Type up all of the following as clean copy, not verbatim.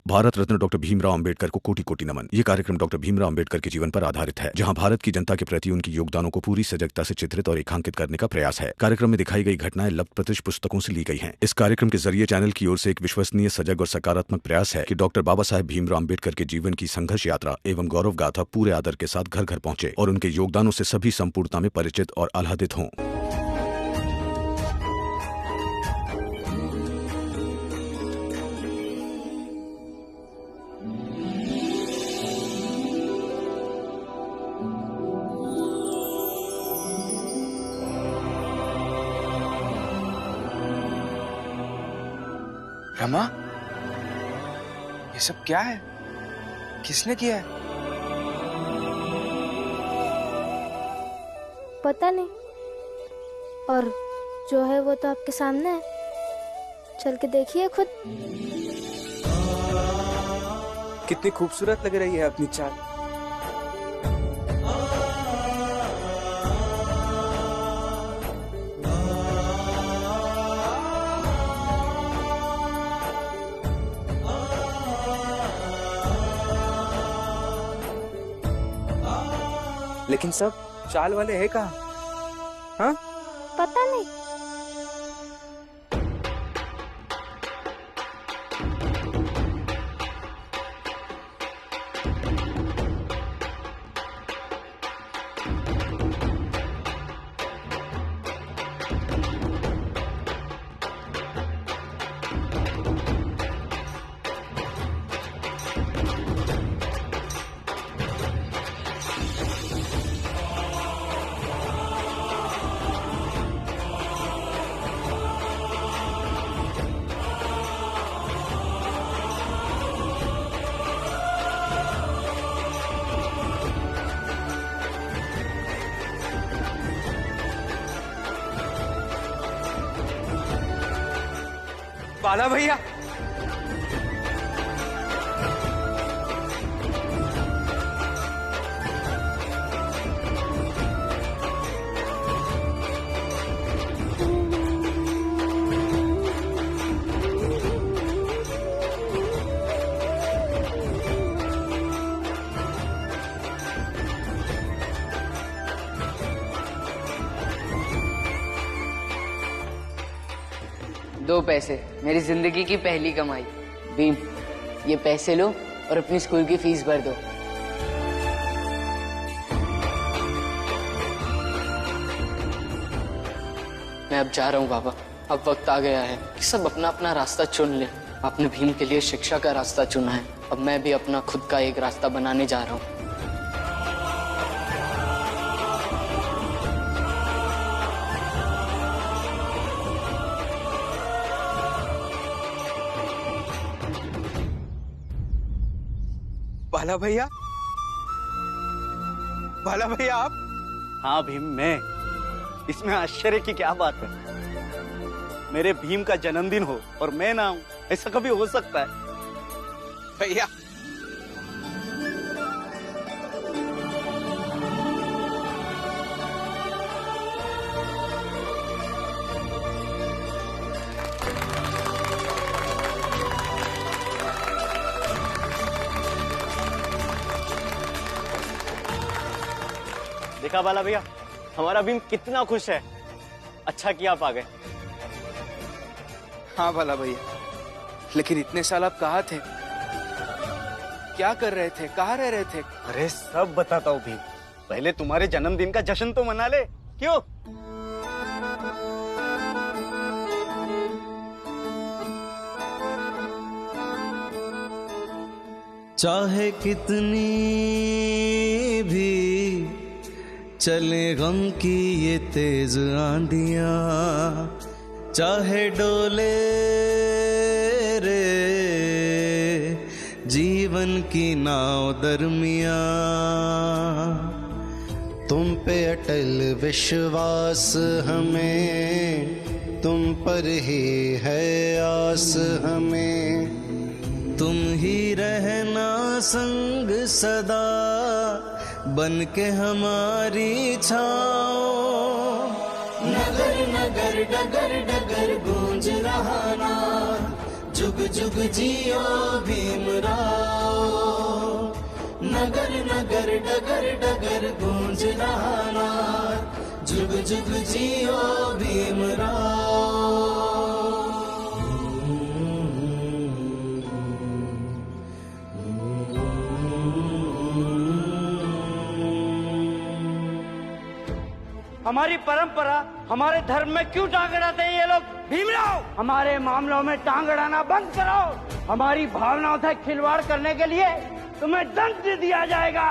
Bharat Ratna doctor Bhimrao Ambedkar को कोटि कोटि नमन। ये कार्यक्रम डॉक्टर भीमराव अंबेडकर के जीवन पर आधारित है, जहां भारत की जनता के प्रति उनके योगदानों को पूरी सजगता से चित्रित और रेखांकित करने का प्रयास है। कार्यक्रम में दिखाई गई घटनाएं लब्ध प्रतिष्ठ पुस्तकों से ली गई हैं। इस कार्यक्रम के जरिए चैनल की ओर से एक विश्वसनीय, सजग और सकारात्मक प्रयास है कि डॉक्टर बाबा साहेब भीमराव अंबेडकर के जीवन की संघर्ष यात्रा एवं गौरव गाथा पूरे आदर के साथ घर घर पहुंचे और उनके योगदानों से सभी संपूर्णता में परिचित और आह्लादित हों। रमा, ये सब क्या है? किसने किया है? पता नहीं, और जो है वो तो आपके सामने है। चल के देखिए खुद। कितनी खूबसूरत लग रही है अपनी चाल। लेकिन सब चाल वाले हैं कहाँ? हाँ? पता नहीं। बाला भैया, दो पैसे, मेरी जिंदगी की पहली कमाई। भीम, ये पैसे लो और अपनी स्कूल की फीस भर दो। मैं अब जा रहा हूँ बाबा। अब वक्त आ गया है कि सब अपना अपना रास्ता चुन ले। आपने भीम के लिए शिक्षा का रास्ता चुना है, अब मैं भी अपना खुद का एक रास्ता बनाने जा रहा हूँ। बाला भैया, बाला भैया आप? हाँ भीम, मैं। इसमें आश्चर्य की क्या बात है? मेरे भीम का जन्मदिन हो और मैं ना हूं, ऐसा कभी हो सकता है? भैया, देखा बाला भैया, हमारा भीम कितना खुश है। अच्छा किया आप आ गए। हाँ बाला भैया, लेकिन इतने साल आप कहाँ थे? क्या कर रहे थे? कहाँ रह रहे थे? अरे सब बताता हूँ भीम, पहले तुम्हारे जन्मदिन का जश्न तो मना ले। क्यों? चाहे कितनी भी चले गम की ये तेज आंधियां, चाहे डोले रे जीवन की नाव दरमिया, तुम पे अटल विश्वास हमें, तुम पर ही है आस हमें, तुम ही रहना संग सदा बन के हमारी छाओ। नगर नगर डगर डगर गूंज रहा ना, जुग जुग जियो भीमराव, नगर नगर डगर डगर गूंज रहा नाद, जुग जुग जियो भीमराव। हमारी परंपरा, हमारे धर्म में क्यों टांग अड़ाते हैं ये लोग? भीमराव, हमारे मामलों में टांग अड़ाना बंद करो। हमारी भावनाओं से खिलवाड़ करने के लिए तुम्हें दंड दिया जाएगा।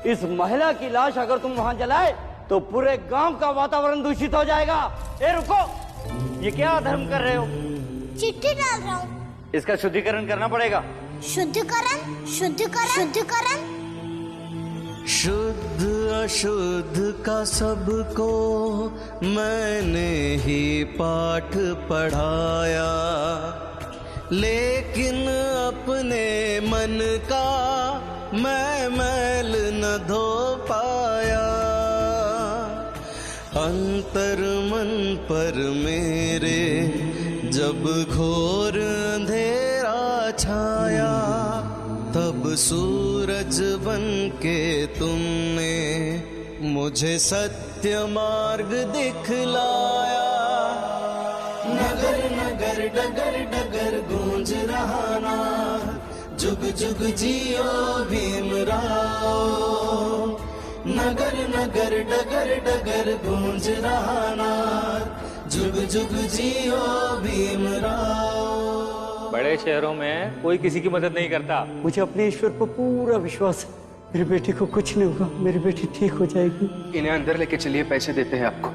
इस महिला की लाश अगर तुम वहां जलाए तो पूरे गांव का वातावरण दूषित हो जाएगा। ए रुको, ये क्या अधर्म कर रहे हो? चिट्ठी डाल रहा हूँ। इसका शुद्धिकरण करना पड़ेगा। शुद्धिकरण, शुद्धिकरण, शुद्धिकरण। शुद्ध अशुद्ध का सबको मैंने ही पाठ पढ़ाया, लेकिन अपने मन का मैं मैल न धो पाया। अंतर मन पर मेरे जब घोर अंधेरा छाया, तब सूरज बन के तुमने मुझे सत्य मार्ग दिखलाया। नगर नगर डगर डगर गूंज रहा नाद, जुग जुग जियो भीमराव, नगर नगर डगर डगर गूंज रहा नाद, जुग जुग जियो भीमराव। बड़े शहरों में कोई किसी की मदद नहीं करता। मुझे अपने ईश्वर पर पूरा विश्वास है, मेरी बेटी को कुछ नहीं होगा, मेरी बेटी ठीक हो जाएगी। इन्हें अंदर लेके चलिए, पैसे देते हैं आपको।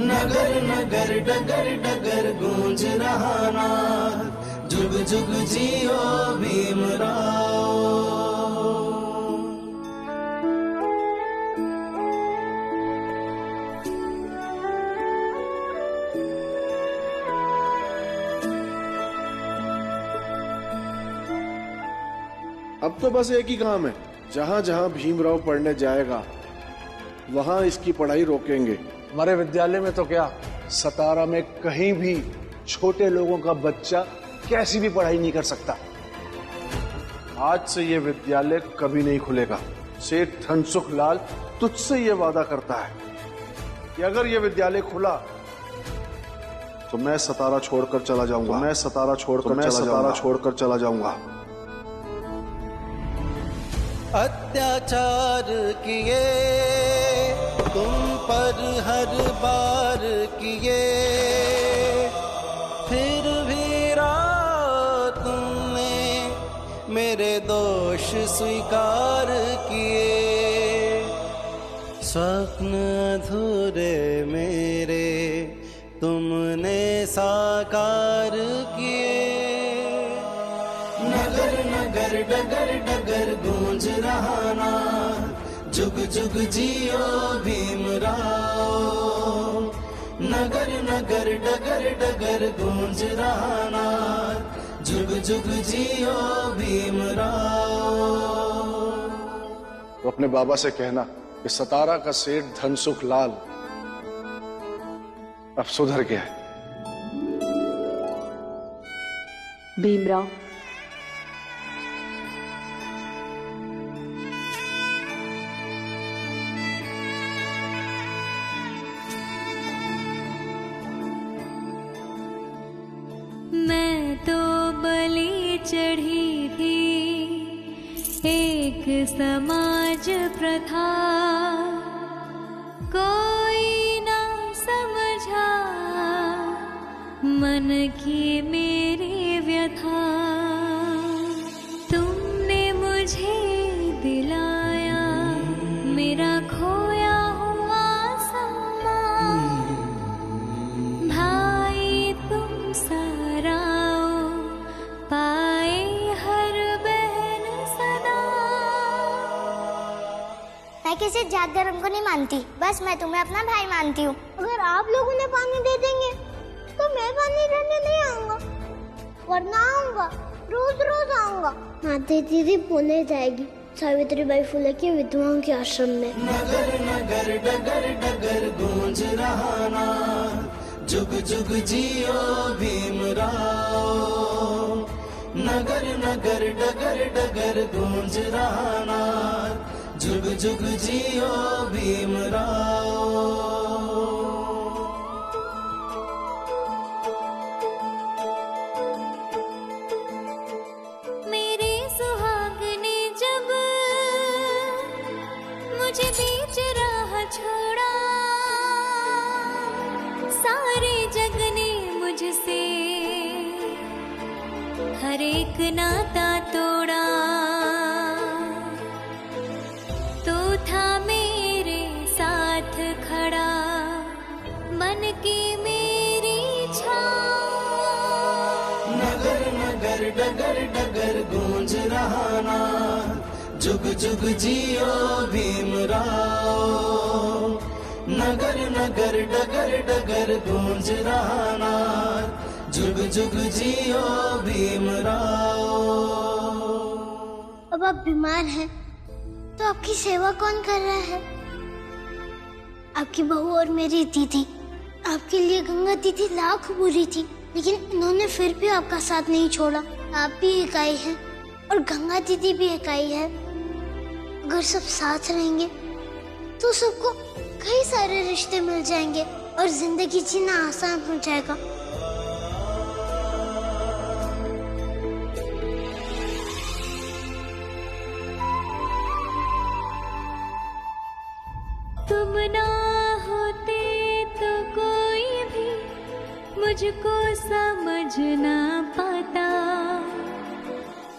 नगर नगर डगर डगर गूंज रहा नाद, जुग जुग जियो भीमराव। अब तो बस एक ही काम है, जहाँ जहाँ भीमराव पढ़ने जाएगा वहाँ इसकी पढ़ाई रोकेंगे। हमारे विद्यालय में तो क्या, सतारा में कहीं भी छोटे लोगों का बच्चा कैसी भी पढ़ाई नहीं कर सकता। आज से ये विद्यालय कभी नहीं खुलेगा। सेठ धनसुख लाल तुझसे ये वादा करता है कि अगर ये विद्यालय खुला तो मैं सतारा छोड़कर चला जाऊंगा, मैं सतारा छोड़कर चला जाऊंगा। अत्याचार किए तुम पर हर बार किए, फिर भी रात तुमने मेरे दोष स्वीकार किए। स्वप्न अधूरे मेरे तुमने साकार किए। नगर नगर डगर डगर गूंज रहा नाद, जुग जुग जियो भीमराव, नगर नगर डगर डगर गूंज रहा नाद, जुग जुग जियो भीमराव। तो अपने बाबा से कहना कि सतारा का सेठ धनसुख लाल अब सुधर गया है। भीमराव, मैं तो बलि चढ़ी थी एक समाज प्रथा, कोई ना समझा मन की मेरी व्यथा। तुमने मुझे दिलाया मेरा खोया हुआ सम्मान, भाई तुम सराओ पाए हर बहन सदा। मैं किसी जात धर्म को नहीं मानती, बस मैं तुम्हें अपना भाई मानती हूँ। अगर आप लोग उन्हें पानी दे देंगे तो मैं पानी देने नहीं आऊंगा, वरना आऊंगा, रोज रोज आऊंगा। माता दीदी बोले जाएगी, सावित्रीबाई फुले की विधवाओं के आश्रम में। नगर नगर डगर डगर गूंज रहा नाद, जुग जुग जियो भीमराव। नगर नगर डगर डगर गूंज रहा नाद, जुग जुग जियो भीमराव। मेरे सुहाग ने जब मुझे बीच राह छोड़ा, सारे जग ने मुझसे हर एक नाता तोड़ा। तो था मेरे साथ खड़ा मन की मेरी छाँव। नगर नगर डगर डगर गूंज रहा नाद, जुग जुग जियो भीमराव। नगर नगर डगर डगर गूंज रहा नाद, जुग जुग जियो भीमराव। अब आप बीमार हैं तो आपकी सेवा कौन कर रहा है? आपकी बहू और मेरी दीदी। आपके लिए गंगा दीदी लाख बुरी थी, लेकिन उन्होंने फिर भी आपका साथ नहीं छोड़ा। आप भी इकाई हैं और गंगा दीदी भी इकाई है। अगर सब साथ रहेंगे तो सबको कई सारे रिश्ते मिल जाएंगे और जिंदगी जीना आसान हो जाएगा। तुम ना होते तो कोई भी मुझको समझ ना पाता।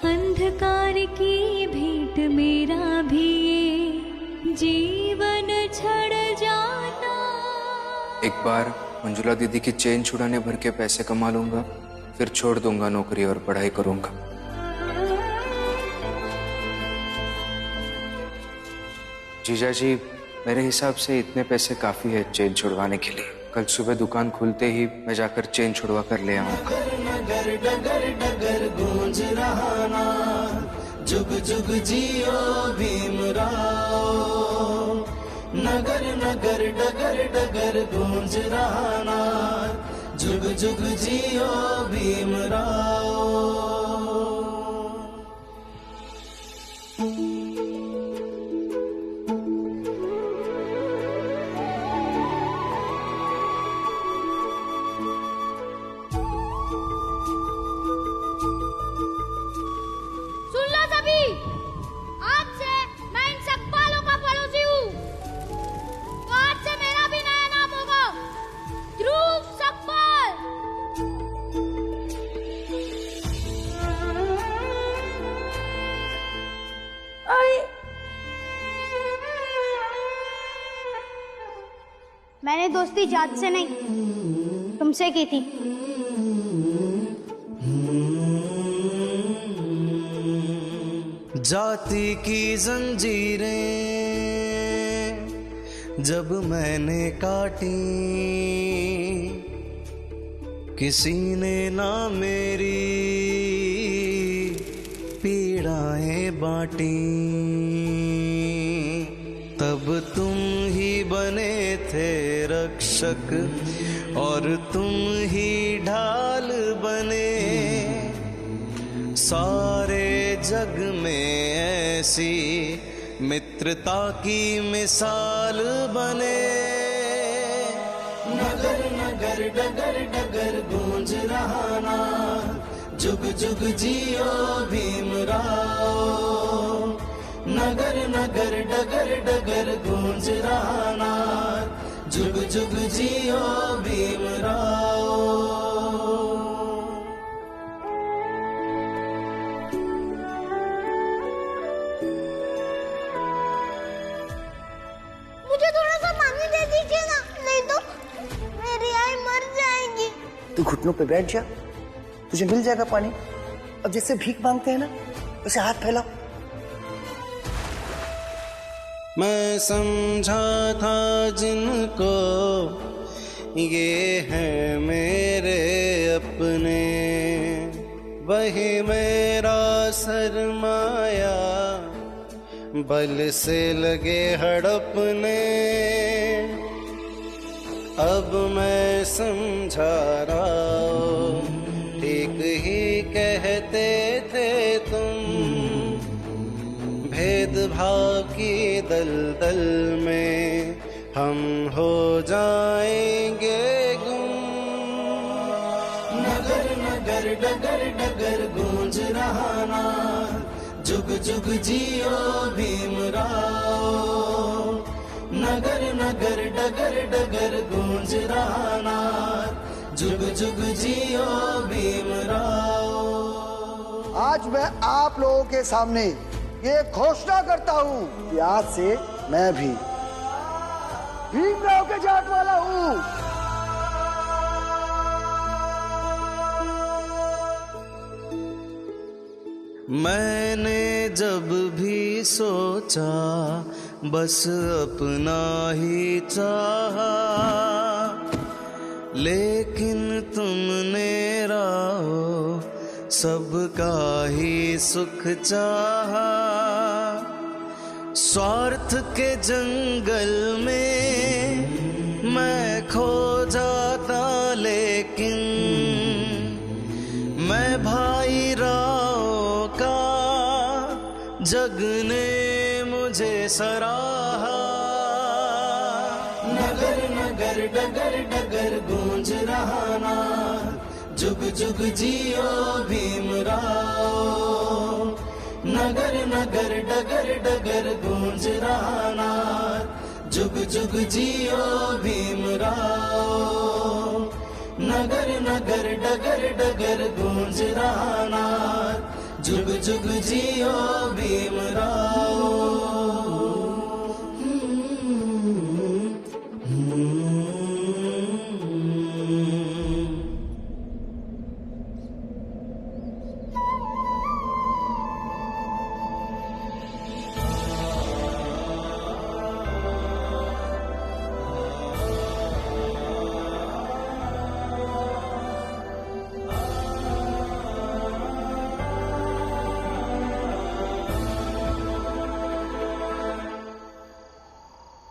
अंधकार की भेंट मेरा भी ये जीवन छड़ जाता। एक बार मंजुला दीदी की चेन छुड़ाने भर के पैसे कमा लूंगा, फिर छोड़ दूंगा नौकरी और पढ़ाई करूंगा। जीजा जी, मेरे हिसाब से इतने पैसे काफी है चेन छुड़वाने के लिए। कल सुबह दुकान खुलते ही मैं जाकर चेन छुड़वा कर ले आऊंगा। नगर डगर डगर गूंज रहा नाद, जुग जुग जियो भीमराव। नगर नगर डगर डगर गूंज रहा नाद, जुग जुग जियो भीमराव। मैंने दोस्ती जात से नहीं, तुमसे की थी। जाति की जंजीरें जब मैंने काटी, किसी ने ना मेरी पीड़ाएं बांटी। तब तुम ही बने थे रक्षक और तुम ही ढाल बने। सारे जग में ऐसी मित्रता की मिसाल बने। नगर नगर डगर डगर गूंज रहा नाद, जुग जुग जियो भीमराव। नगर नगर डगर डगर गूंज रहा नाद, जुग जुग जियो भीमराव। मुझे थोड़ा सा पानी दे दीजिए ना, नहीं तो मेरी आई मर जाएगी। तू घुटनों पे बैठ जा, तुझे मिल जाएगा पानी। अब जैसे भीख मांगते हैं ना, उसे हाथ फैलाओ। मैं समझा था जिनको ये है मेरे अपने, वही मेरा सरमाया बल से लगे हड़पने, अब मैं समझा रहा हूँ, ठीक ही कहते थे तुम, भेदभाव की दलदल में हम हो जाएंगे गुम। नगर नगर डगर डगर गूंज रहा ना, जुग जुग जियो भीमराव। नगर नगर डगर डगर गूंज रहा ना, जुग जुग जियो भीमराव। आज मैं आप लोगों के सामने ये घोषणा करता हूँ कि आज से मैं भी भीमराव के जाट वाला हूँ। मैंने जब भी सोचा बस अपना ही चाहा, लेकिन तुमने राहो सबका ही सुख चाहा। स्वार्थ के जंगल में मैं खो जाता, लेकिन मैं भाई राव का जग ने मुझे सराहा। नगर नगर डगर डगर गूंज रहा ना, जुग जुग जियो भीमराव। नगर नगर डगर डगर गूंज रहा ना, जुग जुग जियो भीमराव। नगर नगर डगर डगर गूंज रहा ना, जुग जुग जियो भीमराव।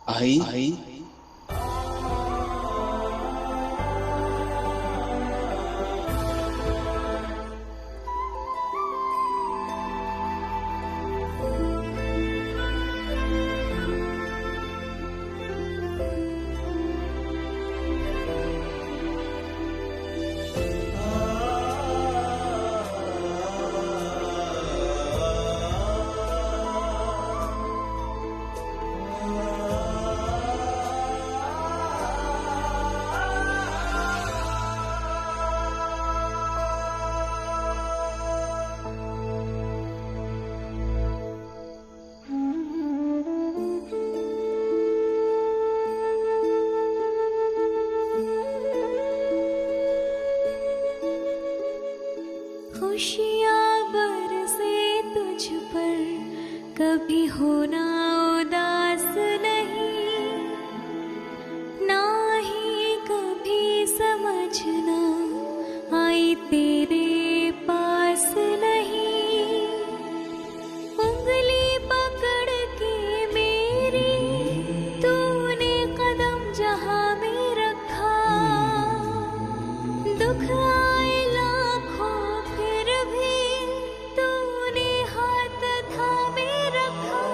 आई खुशियाँ बरसे तुझ पर, कभी होना उदास नहीं, ना ही कभी समझना आई तेरे पास नहीं। उंगली पकड़ के मेरी तूने कदम जहाँ में रखा, दुख आए लाखों फिर भी तूने हाथ थामे रखा।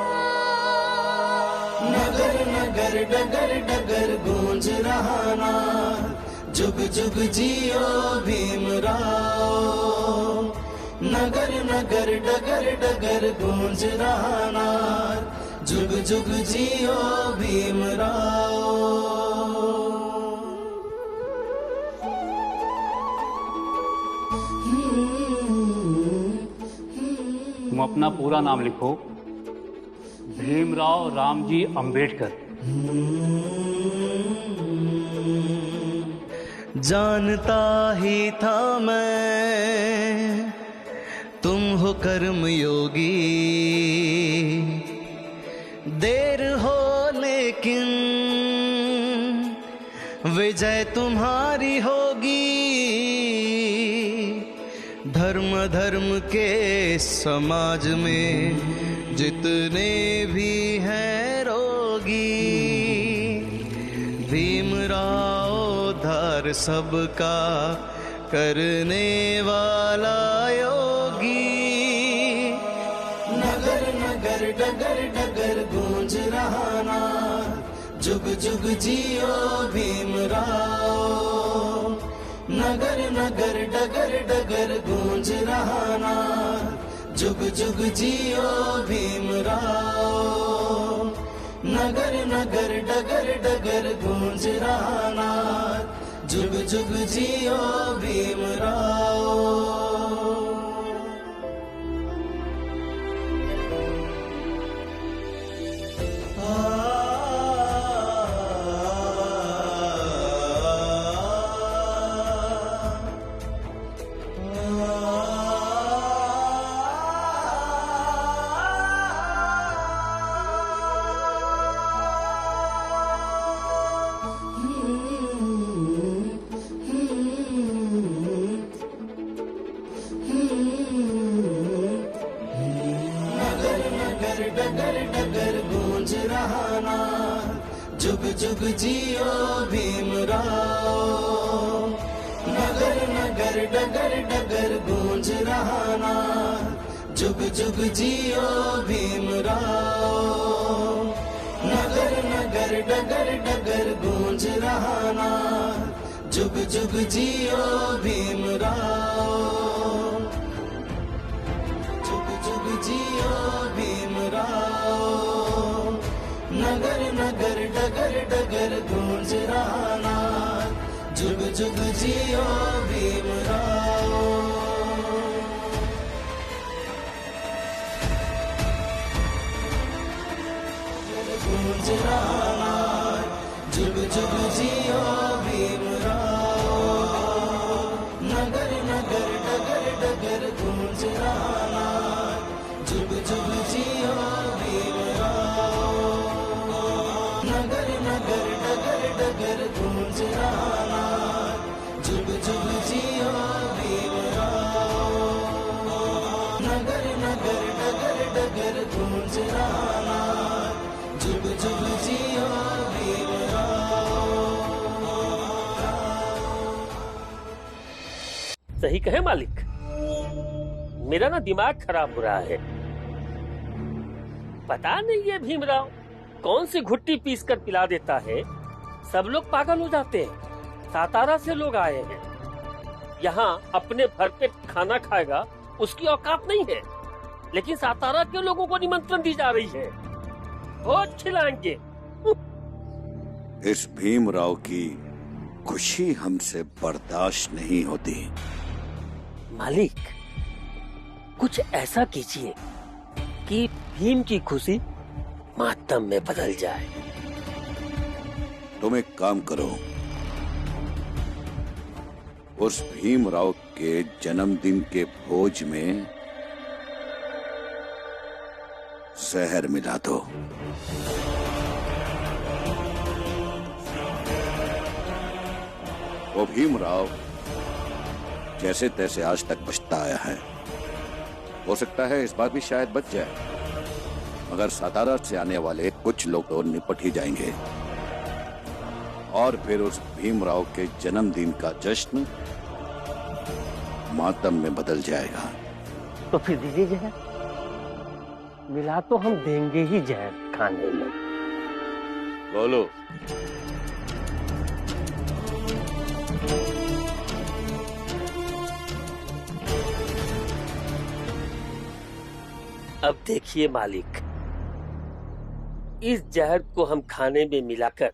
नगर नगर डगर डगर गूंज रहा ना, जुग जुग जियो भीमराव। नगर नगर डगर डगर गूंज रहा ना, जुग जुग जियो भीमराव। तुम अपना पूरा नाम लिखो, भीमराव रामजी अंबेडकर। जानता ही था मैं तुम हो कर्म योगी, देर हो लेकिन विजय तुम्हारी होगी। धर्म धर्म के समाज में जितने भी हैं रोगी, भीमराव उद्धार सबका करने वाला योगी। नगर नगर डगर डगर गूंज रहा नाद, जुग जुग जियो भीमराव। नगर नगर डगर डगर गूंज रहा नाद, जुग जुग जियो भीमराव। नगर नगर डगर डगर गूंज रहा नाद, जुग जुग जियो भीमराव। डगर डगर गूंज रहा नाद, जुग जुग जियो भीमराव। नगर नगर डगर डगर गूंज रहा नाद, जुग जुग जियो भीमराव। नगर नगर डगर डगर गूंज रहा नाद, जुग जुग जियो भीमराव। जुग जुग जियो भीमराव। नगर नगर डगर डगर गूंज रहा नाद, जुग जुग जियो भीमराव। गूंज रहा नाद, जुग जुग जियो भीमराव। नगर नगर डगर डगर गूंज रहा नाद, जुग जुग जियो भीमराव। नगर नगर डगर डगर गूंज रहा नाद, जुग जुग जियो भीमराव। नगर नगर डगर डगर गूंज रहा नाद, जुग जुग जियो भीमराव। सही कहे मालिक, मेरा ना दिमाग खराब हो रहा है। पता नहीं ये भीमराव कौन सी घुट्टी पीस कर पिला देता है, सब लोग पागल हो जाते हैं। सातारा से लोग आए हैं, यहाँ अपने भरपेट खाना खाएगा उसकी औकात नहीं है, लेकिन सातारा के लोगों को निमंत्रण दी जा रही है, बहुत खिलाएंगे। इस भीमराव की खुशी हमसे बर्दाश्त नहीं होती। मालिक, कुछ ऐसा कीजिए कि भीम की खुशी मातम में बदल जाए। तुम एक काम करो, उस भीमराव के जन्मदिन के भोज में जहर मिला दो। वो भीमराव जैसे तैसे आज तक बचता आया है, हो सकता है इस बार भी शायद बच जाए, मगर सातारा से आने वाले कुछ लोग तो निपट ही जाएंगे और फिर उस भीमराव के जन्मदिन का जश्न मातम में बदल जाएगा। तो फिर दीजिए जहर, मिला तो हम देंगे ही जहर खाने में। बोलो। अब देखिए मालिक, इस जहर को हम खाने में मिलाकर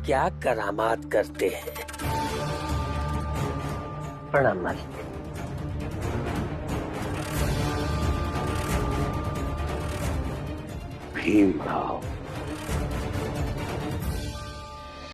क्या करामात करते हैं। प्रणाम मालिक। भीमराव